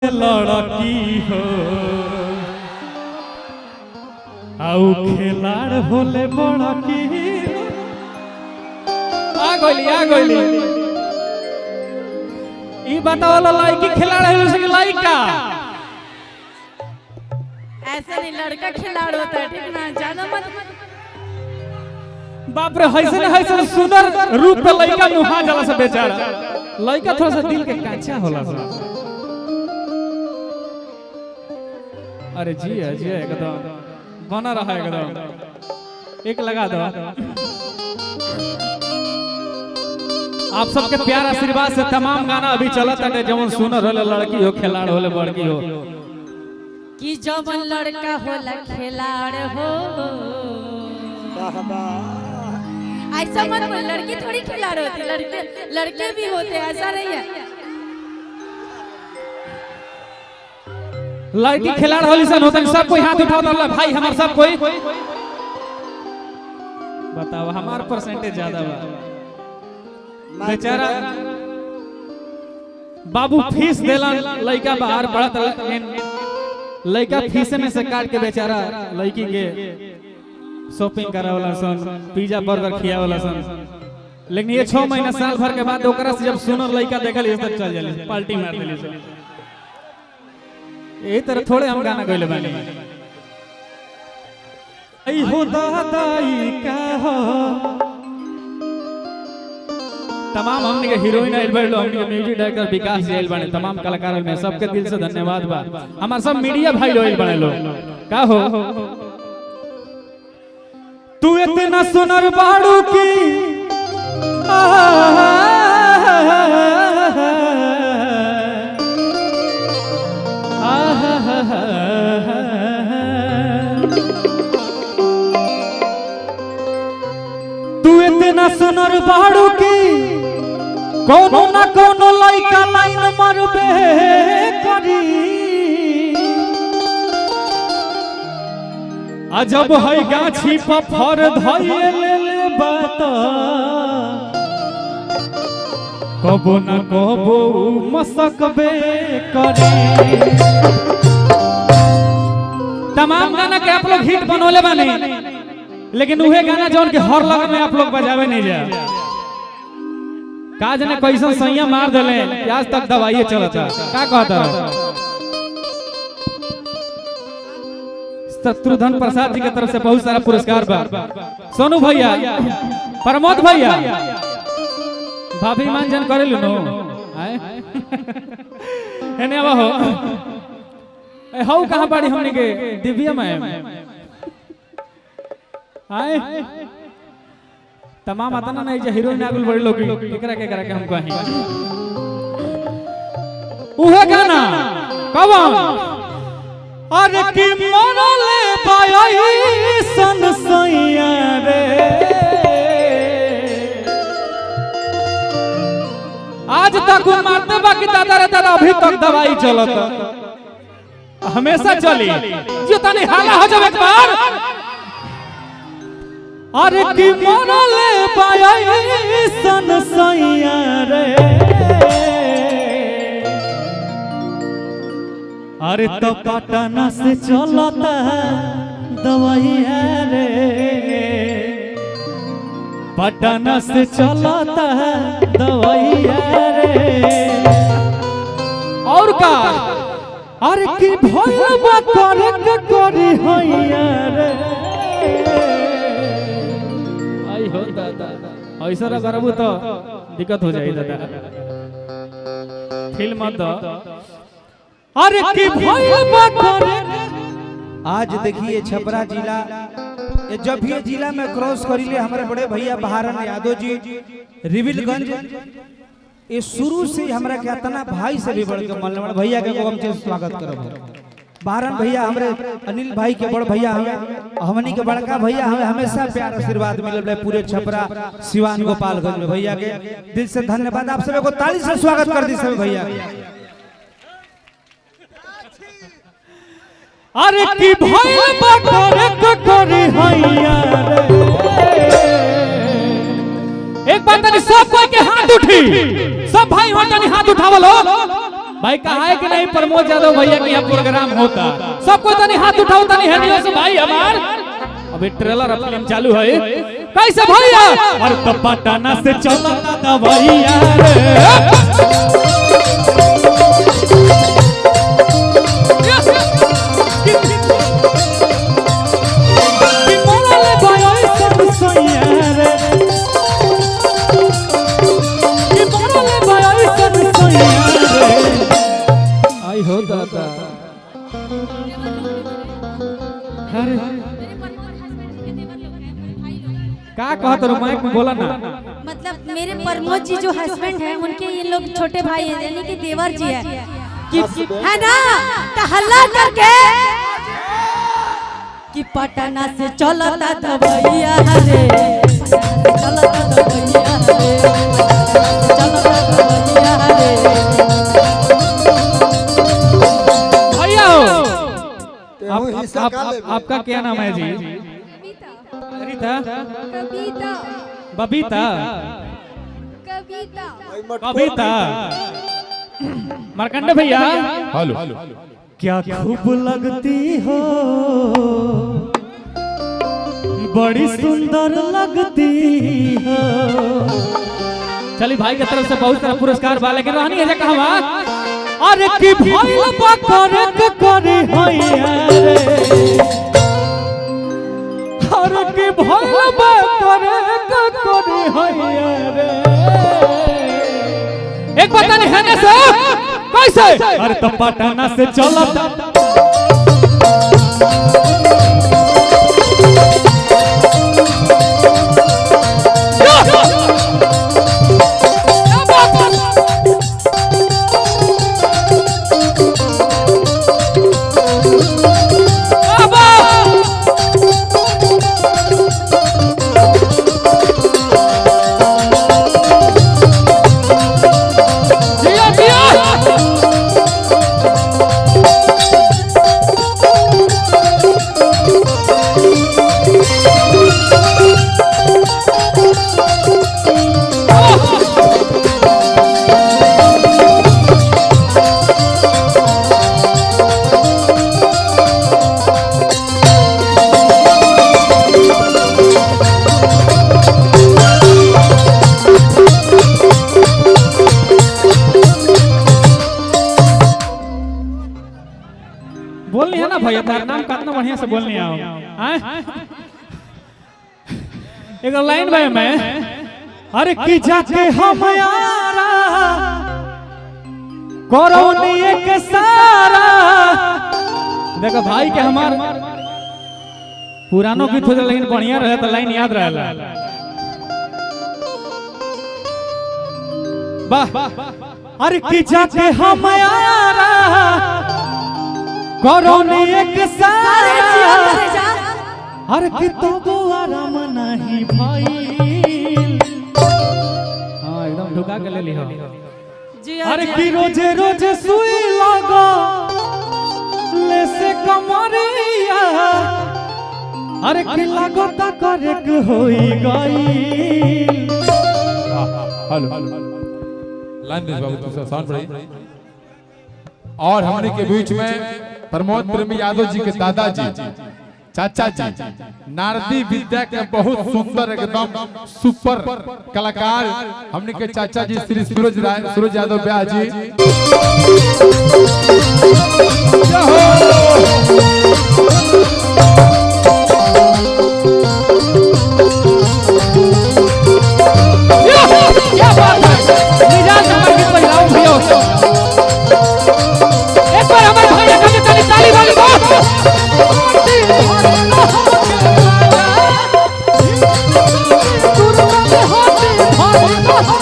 लड़की हो आउ खेलाड़ होले बड़की आ गइली ई बताओ लड़की खिलाड़ है कि लड़का? ऐसा नहीं, लड़का खिलाड़ होता है, ठीक ना? ज्यादा मत। बाप रे, हैसे सुंदर रूप पे लड़का मुहा जाला से बेचारा। लड़का थोड़ा सा दिल के कांचा होला सा। अरे जी एकदम बना रहा एकदम। एक लगा दो। आप सबके प्यार आशीर्वाद से तमाम गाना अभी चलत है, जवन सुनर होले लड़की हो खिलाड़ होले बड़की हो कि जवन लड़का होला खिलाड़ हो। ऐसा मत बोल, लड़की थोड़ी खिलाड़ होती, लड़के भी होते, ऐसा नहीं है। लड़की खिलाड़ होली सन होता है, सब कोई हाथ उठाओ तो भाई हमार सब कोई बताओ हमार परसेंटेज ज्यादा बा। बेचारा बाबू फीस देलन, लड़का बाहर पढ़त, लड़का फीस में से काट के बेचारा लड़की के शॉपिंग करावला सन, पिज्जा बर्गर खियावला सन। लेकिन ये 6 महीना साल भर के बाद ओकरा से जब सुनर लड़का देखल ये तक चल जाले, पार्टी मार देली सन। यही तरह थोड़े हम गाना गइले बानी। आई हो दादाई का हो तमाम हमने के हीरोइन आइल बाड़ो, हमने के म्यूजिक डायरेक्टर विकास जी आइल बाड़े, तमाम कलाकार में सबके दिल से धन्यवाद बा। हमार सब मीडिया भाई लोग आइल बाड़े लोग। का हो तू इतना सुनर बाड़ू की तू इतना सुनर बाड़ू की कोनो ना कोनो लइका लाइन मारबे करी। अजब है गाछी पर फर धइले ले बात कबो ना कबो मसकबे करी। तमाम गाना के आप लोग हिट बनोले बानी, लेकिन उहे गाना जौन के हर लगा में आप लोग बजावे नहीं जा। काज ने कैसन सैया मार देले, आज तक दवाई चलता। का कहता शत्रुघ्न प्रसाद जी की तरफ से बहुत सारा पुरस्कार बा। सोनू भैया, प्रमोद भैया, भाभी मान जन करे लो आए एने आवा हो। ए हाउ कहां बाड़ी हमने के दिव्या मैम आए तमाम आता ना जे हीरोइन आगुल बड़े लोग एकरा के हम कहीं उहे गाना कवन अरे की मरले पाई सन सैया रे। आज तक मारते बाकी दादा रे दादा अभी तक दवाई चलत, हमेशा चली जो तनी हाला हो जावे एक बार। अरे की मरले पाई सन सैया रे। अरे तो पटना से चलता दवाइया रे, पटना से चलता दवाइया रे। और का अरे की भइलबा करे के करी हैया रे। आई हो दादा ऐसा करबू तो दिक्कत हो जाई दादा, फिल्म मत दो। अरे की भइलबा करे। आज देखिए छपरा जिला, जब भी ये जिला में क्रॉस करिले हमारे बड़े भैया बहारन यादव जी रिविलगंज, ये शुरू से हमरा के इतना भाई से भी बढ़ के मन भैया के हम स्वागत करब। बहारन भैया हमरे अनिल भाई के बड़ भैया हमें, हमनी के बड़का भैया हमें हमेशा प्यार आशीर्वाद मिलल पूरे छपरा सिवान गोपालगंज में। भैया के दिल से धन्यवाद। आप सब को ताली से स्वागत कर दी सब भैया। अरे की भइलबा करे के करी हैया रे। एक बार तनी सब कोई के हाथ उठी, सब भाई हो तनी हाथ उठावलो। भाई कहा है कि नहीं प्रमोद यादव भैया के यहाँ प्रोग्राम होता, सबको तनी हाथ उठाओ तनी हेडियो से भाई हमार। अबे ट्रेलर फिल्म चालू है कैसे भैया, अरे तो पटना से चलता दवैया रे आई हो दादा। अरे क्या कहते हो माइक में बोला ना। मतलब मेरे प्रमोद जी जो हस्बैंड हैं उनके ये लोग छोटे भाई हैं, यानी कि देवर जी है कि है ना, तो हल्ला करके कि पटना से चलता दवैया रे, चलता दवैया रे, चलता दवैया रे। भैया आपका क्या नाम है जी? कविता, बबीता, कविता, मार्कंडे भैया। हेलो, क्या खूब लगती हो, बड़ी सुंदर लगती हो। चलिए भाई की तरफ से बहुत सारा पुरस्कार बा, लेकिन रहनी है कहवा अरे की भइल बा करे करे होइया रे, अरे की भइल बा करे करे होइया रे। एक बात नहीं है ना सर कैसे, अरे तो पटना से चलता बोलनी है ना भैया, तार नाम कितना बढ़िया से बोलनी है। एक लाइन में मैं अरे की जाके हम यारा करौनी एक सारा। देखो भाई के हमार पुरानो गीत हो जाए लेकिन बढ़िया रहे तो लाइन याद रहेला। वाह, अरे की जाके हम यारा करौनी एक सारा, हर की तो आराम नहीं भाई। हाँ एकदम ढुका के ले ली हो। हर की रोजे रोजे सुई लगा ले से कमरिया, हर की लगता करे होई गई। हेलो, लाइन दे बाबू तुझे साउंड बढ़ाई। और हमने के बीच में प्रमोद प्रेमी यादव जी के दादाजी चाचा जी नारदी विद्या के बहुत सुंदर एकदम सुपर कलाकार हमने के चाचा जी श्री सूरज यादव ब्याह जी। एक बार हमारे भैया का ताली वाली बात। होते